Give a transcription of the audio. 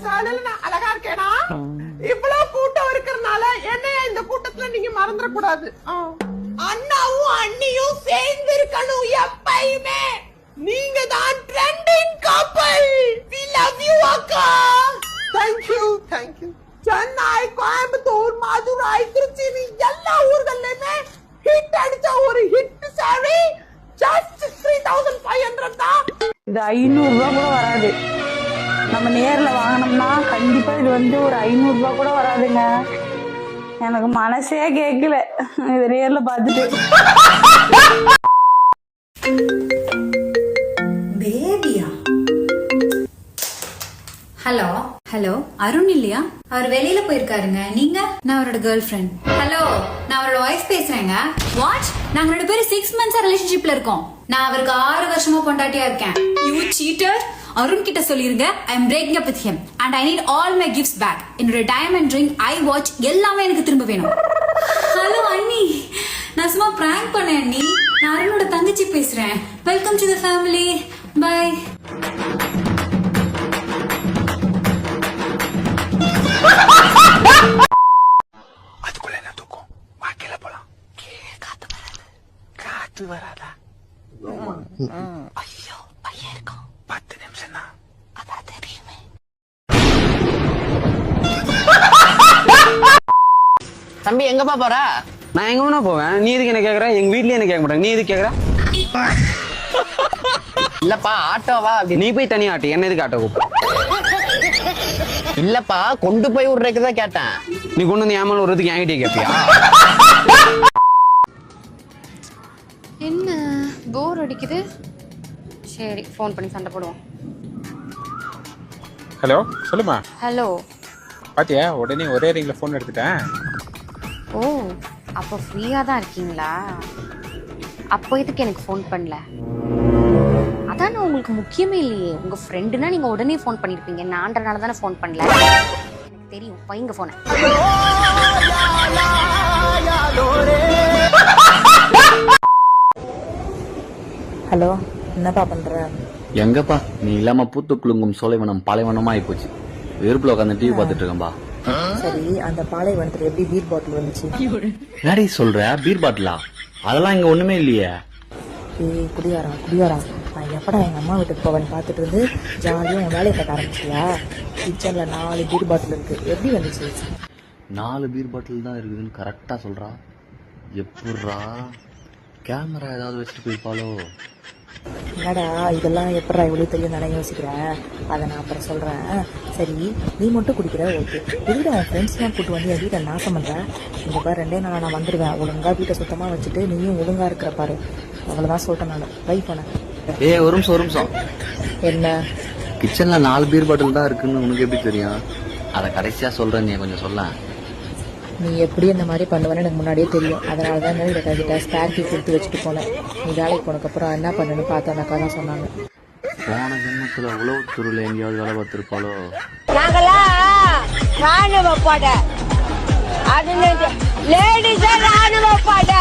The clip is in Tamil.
சாலையில நான் அழகா இருக்கேனா? இவ்வளவு கூட்டம் இருக்கிறதுனால என்னைய இந்த கூட்டத்துல நீங்க மறந்துட கூடாது. அண்ணாவும் அண்ணியும் சேர்ந்து இருக்கணும் எப்பயுமே. நீங்க தான் ட்ரெண்டிங் கப்பல். We love you அக்கா. Thank you. சென்னை, கோயம்புத்தூர், மதுரை, திருச்சி எல்லா ஊர்கள்லயுமே ஹிட் அடிச்ச ஒரு ஹிட் சாரி just 3500 தான். இது 500 ரூபா கூட வராது. நம்ம நேர்ல வாங்கினோம்னா கண்டிப்பா இது ஒரு 500 ரூபா கூட வராதுங்க. எனக்கு மனசே கேட்கல இது நேர்ல பார்த்துட்டு. பேபியா? ஹலோ அருண் இல்லையா? அவர் வெளியில போயிருக்காருங்க. நீங்க? நான் அவரோட கேர்ள் ஃப்ரெண்ட். ஹலோ, நான் அவரோட வைஃப் பேசுறேங்க. வாட்? நாங்க 2 பேரும் 6 months ரிலேஷன்ஷிப்ல இருக்கோம். நான் அவருக்கு 6 வருஷமா பொண்டாட்டியா இருக்கேன். You seater. அருண் கிட்ட சொல்லிருங்க, I am breaking up with him and I need all my gifts back. என்னோட டைமண்ட் ரிங், ஐ வாட்ச் எல்லாமே எனக்கு திரும்ப வேணும். ஹலோ அண்ணி, நான் சும்மா பிராங்க் பண்ணேன் அண்ணி. நான் அருணோட தங்கச்சி பேசுறேன். Welcome to the family. Bye. அதுக்குள்ள என்ன தூக்கம்? வாக்கில போலாம். காத்து வராதா? ஐயோ பையன் இருக்கும். 10 நிமிஷம் தான். அதான் தெரியுமே. தம்பி எங்கப்பா போற? நான் எங்க வேணா போவேன். நீ எதுக்கு என்ன கேக்குற? எங்க வீட்லயே என்ன கேட்க மாட்டாங்க. நீ எதுக்கு கேக்குற? இல்லப்பா ஆட்டோவா? நீ போய் தனியா ஆட்டு. என்ன எதுக்கு ஆட்டோ கூப்பிட? இல்லப்பா கொண்டு போய் விடுறதுக்குதான் கேட்டேன். நீ கொண்டு வந்து ஏமால விடுறதுக்கு என்கிட்ட கேட்பியா? என்ன போர் அடிக்குது. சரி ஃபோன் பண்ணி சண்டை போடுவோம். ஹலோ சொல்லுமா. ஹலோ. பாத்தியா உடனே ஒரே ரிங்ல போன் எடுத்துட்டேன். ஓ அப்போ ஃப்ரீயா தான் இருக்கீங்களா? அப்போ எதுக்கு எனக்கு ஃபோன் பண்ணல? அதான் உங்களுக்கு முக்கியமே இல்லையே. உங்க ஃப்ரெண்டுனா நீங்க உடனே ஃபோன் பண்ணிருப்பீங்க. நான்றனால தானே ஃபோன் பண்ணல. எனக்கு தெரியும். வைங்க போன. ஹலோ, என்னப்பா பண்ற? எங்கப்பா நீ இல்லாம பூத்து குலுங்கும் சோலைவனம் பாலைவனமா ஆயிப்போச்சு. வெறுப்புல உட்காந்து டிவி பாத்துட்டு இருக்கேன்பா. சரி, அந்த பாலைவனத்துல எப்படி பீர் பாட்டில் வந்துச்சு? என்னடி சொல்ற? பீர் பாட்டிலா? அதெல்லாம் இங்க ஒண்ணுமே இல்லையே. குடியாரா நான் எப்படா எங்க அம்மா வீட்டுக்கு போவேன்னு பார்த்துட்டு வந்து ஜாலியா என் வேலையை கட்ட ஆரம்பிச்சியா? கிச்சன்ல 4 பீர் பாட்டில் இருக்கு. எப்படி வந்துச்சு? 4 பீர் பாட்டில் தான் இருக்குதுன்னு கரெக்டா சொல்றா. எப்படா கேமரா ஏதாவது வச்சுட்டு போயிருப்பாளோ? என்னடா இதெல்லாம் எப்படா இவ்வளவு தெரியும் தானே யோசிக்கிறேன். அதை நான் அப்புறம் சொல்றேன். சரி, நீ மட்டும் குடிக்கிற ஓகே. எதுக்கு உன் ஃப்ரெண்ட்ஸ்லாம் கூட்டு வந்து என் வீட்டை நாசம் பண்ற? இந்த பாரு 2 நாள் நான் வந்துடுவேன். ஒழுங்கா வீட்டை சுத்தமா வச்சுட்டு நீயும் ஒழுங்கா இருக்கிற பாரு. அவ்வளவுதான் சொல்லிட்டேன் நான். வை பண்ண. ஒரு நிமிஷம். என்ன? கிச்சன்ல 4 பீர் பாட்டில் தான் இருக்குன்னு உனக்கு எப்படி தெரியும்? அதை கடைசியா சொல்றேன், நீ கொஞ்சம் சொல்ல. நீ எப்படி இந்த மாதிரி பண்ணுவேன்னு எனக்கு முன்னாடியே தெரியும். அதனால தான் இந்த கவிதை ஸ்பேர் கீ கொடுத்து வச்சுட்டு போனேன். நீ வேலைக்கு போனதுக்கப்புறம் என்ன பண்ணுன்னு பார்த்து அந்த அக்கா தான் சொன்னாங்க. போன ஜென்மத்துல உளவுத்துறையில எங்கேயாவது வேலை பார்த்திருப்பாளோ? ராணுவ படை அது லேடிஸா ராணுவ படை